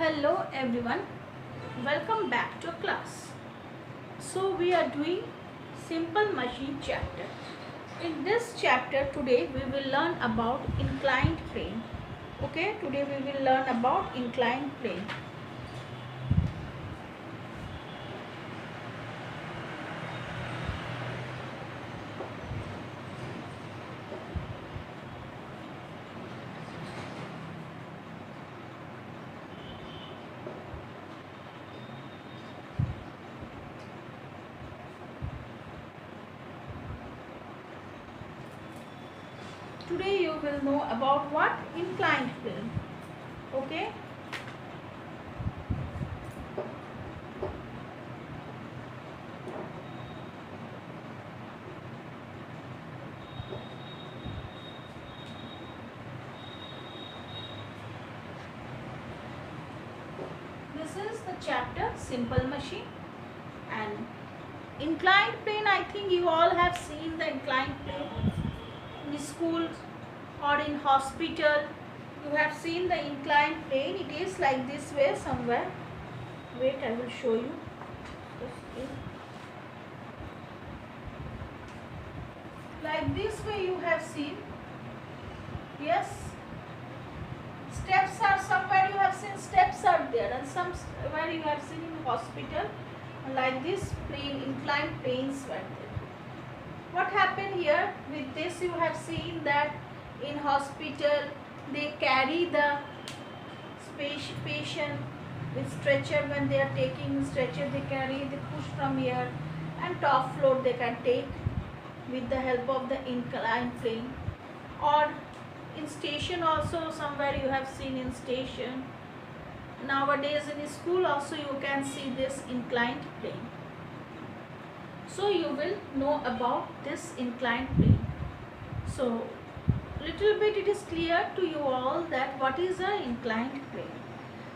Hello everyone, welcome back to class. So we are doing simple machine chapter. In this chapter today we will learn about inclined plane. Okay, today we will learn about inclined plane. Today you will know about what? Inclined plane. Okay. This is the chapter simple machine, and inclined plane, I think you all have seen the inclined plane in schools or in hospital. You have seen the inclined plane. It is like this way somewhere. Wait, I will show you. Like this way you have seen. Yes, steps are somewhere you have seen, steps are there, and somewhere you have seen in hospital like this plane, inclined planes were there. What happened here with this, you have seen that in hospital they carry the patient with stretcher. When they are taking stretcher, they push from here, and top floor they can take with the help of the inclined plane. Or in station also, somewhere you have seen in station. Nowadays in school also you can see this inclined plane. So you will know about this inclined plane. So little bit it is clear to you all that what is an inclined plane.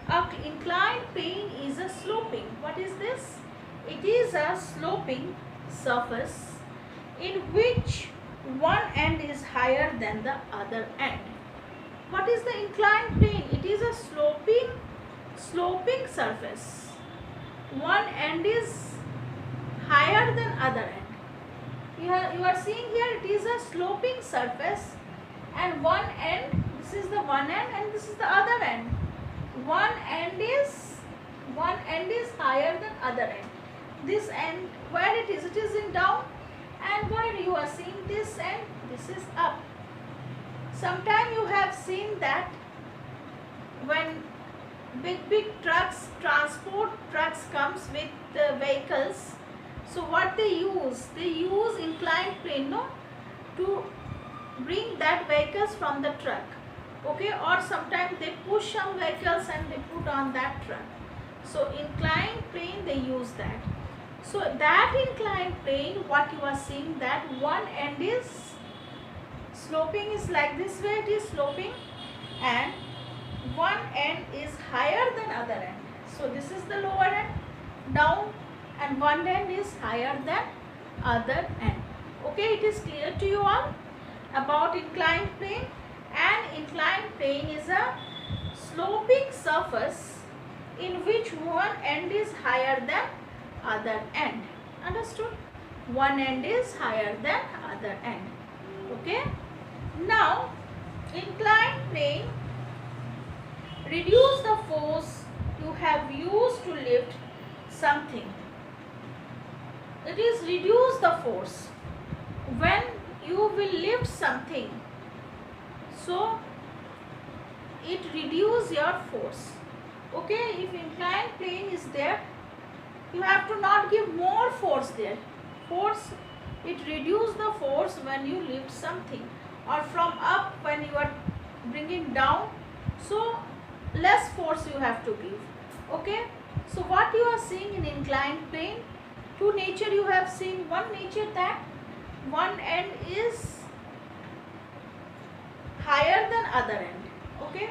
An inclined plane is a sloping. What is this? It is a sloping surface in which one end is higher than the other end. What is the inclined plane? It is a sloping surface. One end is higher than other end. You are seeing here, it is a sloping surface, and one end, this is the one end and this is the other end. One end is higher than other end. This end, where it is in down, and where you are seeing this end, this is up. Sometime you have seen that when big trucks, transport trucks comes with the vehicles, so what they use inclined plane, no, to bring that vehicles from the truck. Okay, or sometimes they push some vehicles and they put on that truck. So inclined plane they use that. So that inclined plane, what you are seeing, that one end is sloping, is like this way, it is sloping, and one end is higher than other end. So this is the lower end, down, and one end is higher than other end. Okay, it is clear to you all about inclined plane. An inclined plane is a sloping surface in which one end is higher than other end. Understood? One end is higher than other end. Okay. Now, inclined plane reduce the force you have used to lift something. It is reduce the force when you will lift something. So it reduce your force. Okay, if inclined plane is there, you have to not give more force there. Force, it reduce the force when you lift something, or from up when you are bringing down, so less force you have to give. Okay, so what you are seeing in inclined plane, two nature you have seen. One nature that one end is higher than other end. Okay,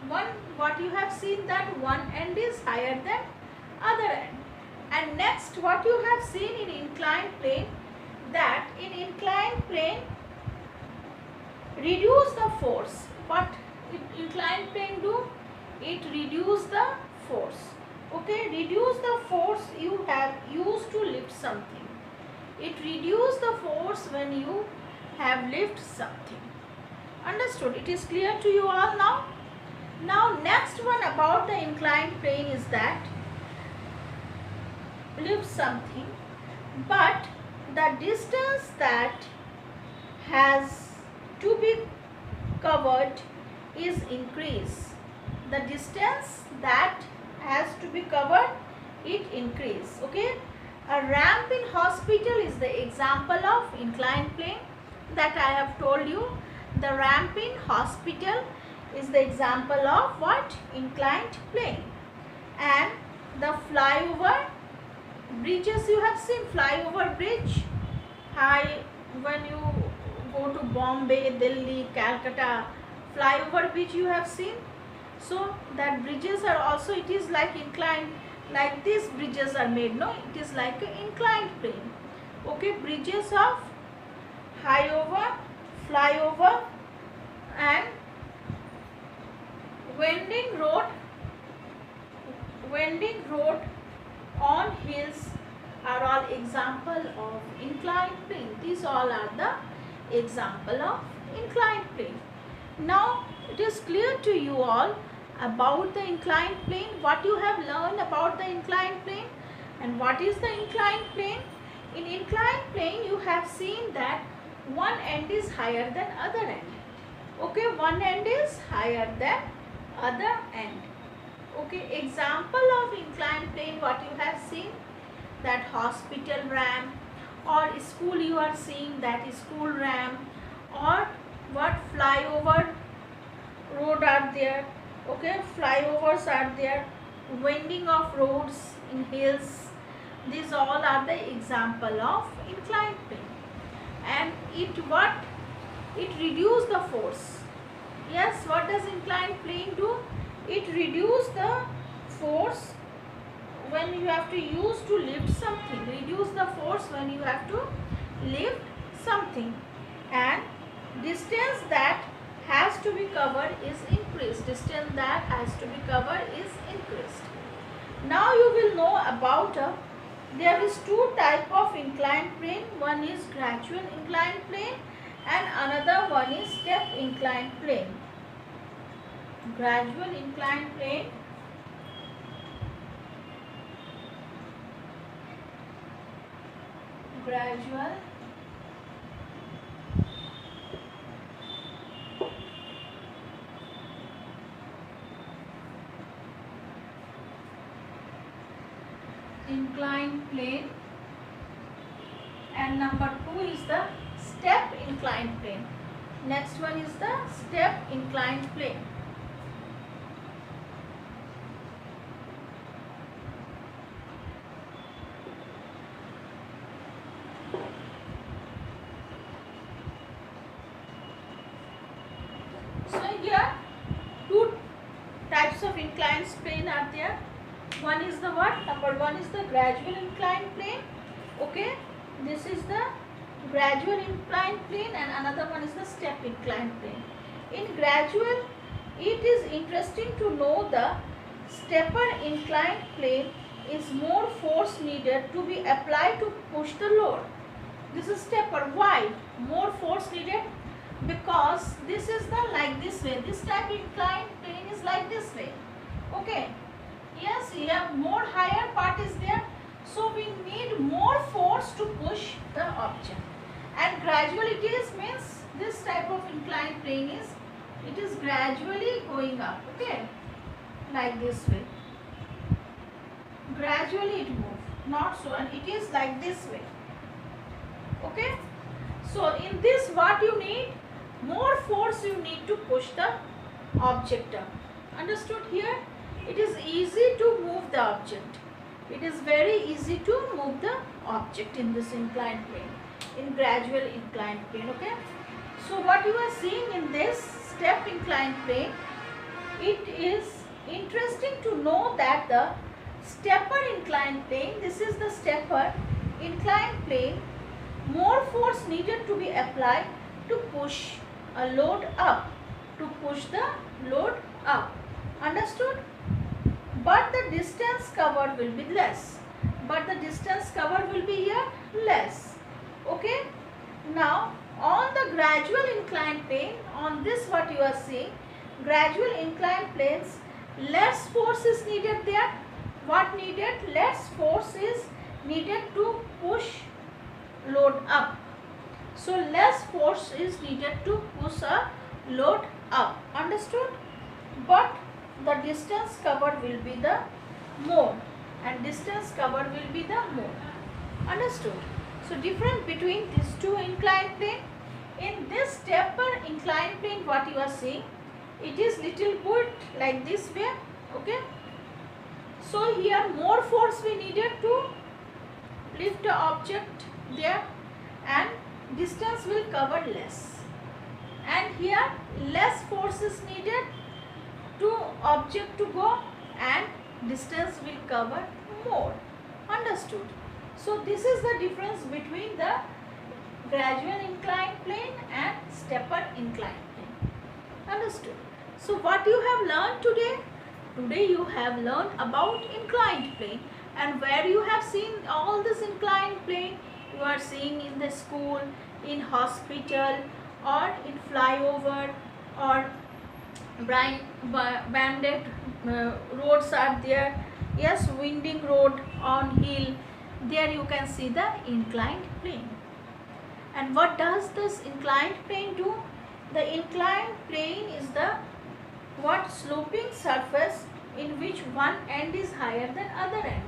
what you have seen, that one end is higher than other end. And next, what you have seen in inclined plane, that in inclined plane reduce the force. What inclined plane do? It reduce the force. Okay, reduce the force you have used to lift something. It reduces the force when you have lifted something. Understood? It is clear to you all now? Now next one about the inclined plane is that lift something, but the distance that has to be covered is increased. The distance that has to be covered, it increase. Okay, a ramp in hospital is the example of inclined plane that I have told you. The ramp in hospital is the example of what? Inclined plane. And the flyover bridges, you have seen flyover bridge high when you go to Bombay, Delhi, Calcutta, flyover bridge you have seen. So that bridges are also, it is like inclined, like these bridges are made, no, it is like an inclined plane. Okay, bridges of high over, flyover and winding road on hills are all example of inclined plane. These all are the example of inclined plane. Now it is clear to you all about the inclined plane, what you have learned about the inclined plane and what is the inclined plane. In inclined plane you have seen that one end is higher than other end. Okay, one end is higher than other end. Okay, example of inclined plane what you have seen, that hospital ramp, or school you are seeing that school ramp, or what flyover road are there. Okay, flyovers are there, winding of roads in hills. These all are the example of inclined plane. And it reduce the force. Yes, what does inclined plane do? It reduce the force when you have to use to lift something. Reduce the force when you have to lift something. And distance that has to be covered is increased. Distance that has to be covered is increased. Now you will know about there is two type of inclined plane. One is gradual inclined plane and another one is step inclined plane. Gradual inclined plane, gradual inclined plane, and number 2 is the step inclined plane. Next one is the step inclined plane. So here two types of inclined plane are there. One is the what? Number 1 is the gradual inclined plane. Okay, this is the gradual inclined plane and another one is the step inclined plane. In gradual, it is interesting to know the stepper inclined plane is more force needed to be applied to push the load. This is stepper. Why? More force needed? Because this is the like this way. This type inclined plane is like this way. Okay. Yes, here more higher part is there. So we need more force to push the object. And gradually it is means this type of inclined plane is, it is gradually going up. Okay. Like this way. Gradually it moves. Not so. And it is like this way. Okay. So in this what you need? More force you need to push the object up. Understood here? It is easy to move the object. It is very easy to move the object in this inclined plane, in gradual inclined plane. Okay. So what you are seeing in this step inclined plane, it is interesting to know that the stepper inclined plane, this is the stepper inclined plane, more force needed to be applied to push a load up, to push the load up. Understood? but the distance covered will be less. But the distance covered will be here less. Okay. Now on the gradual inclined plane, on this what you are seeing, gradual inclined planes, less force is needed there. What needed? Less force is needed to push load up. So less force is needed to push a load up. Understood? But the distance covered will be the more, and distance covered will be the more. Understood? So difference between these two inclined plane. In this stepper inclined plane, what you are seeing, it is little bit like this way. Okay. So here more force we needed to lift the object there, and distance will cover less. And here less force is needed to object to go, and distance will cover more. Understood? So this is the difference between the gradual inclined plane and stepper inclined plane. Understood? So what you have learned today? Today you have learned about inclined plane, and where you have seen all this inclined plane, you are seeing in the school, in hospital, or in flyover, or banded roads are there. Yes, winding road on hill. There you can see the inclined plane. And what does this inclined plane do? The inclined plane is the sloping surface in which one end is higher than other end.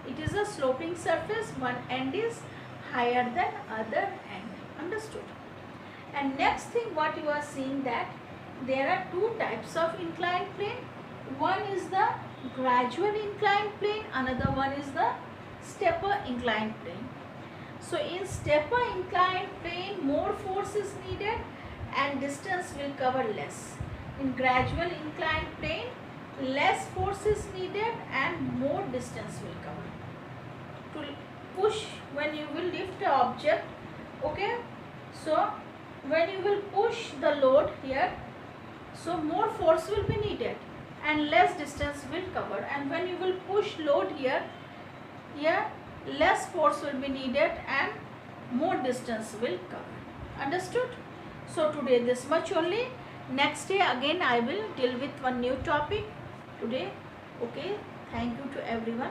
It is a sloping surface, one end is higher than other end. Understood? And next thing what you are seeing, that there are two types of inclined plane. One is the gradual inclined plane, another one is the stepper inclined plane. So in stepper inclined plane, more force is needed and distance will cover less. In gradual inclined plane, less force is needed and more distance will cover. To push, when you will lift the object, okay, so when you will push the load here, so more force will be needed and less distance will cover. And when you will push load here, less force will be needed and more distance will cover. Understood? So today this much only. Next day again I will deal with one new topic today. Okay, thank you to everyone.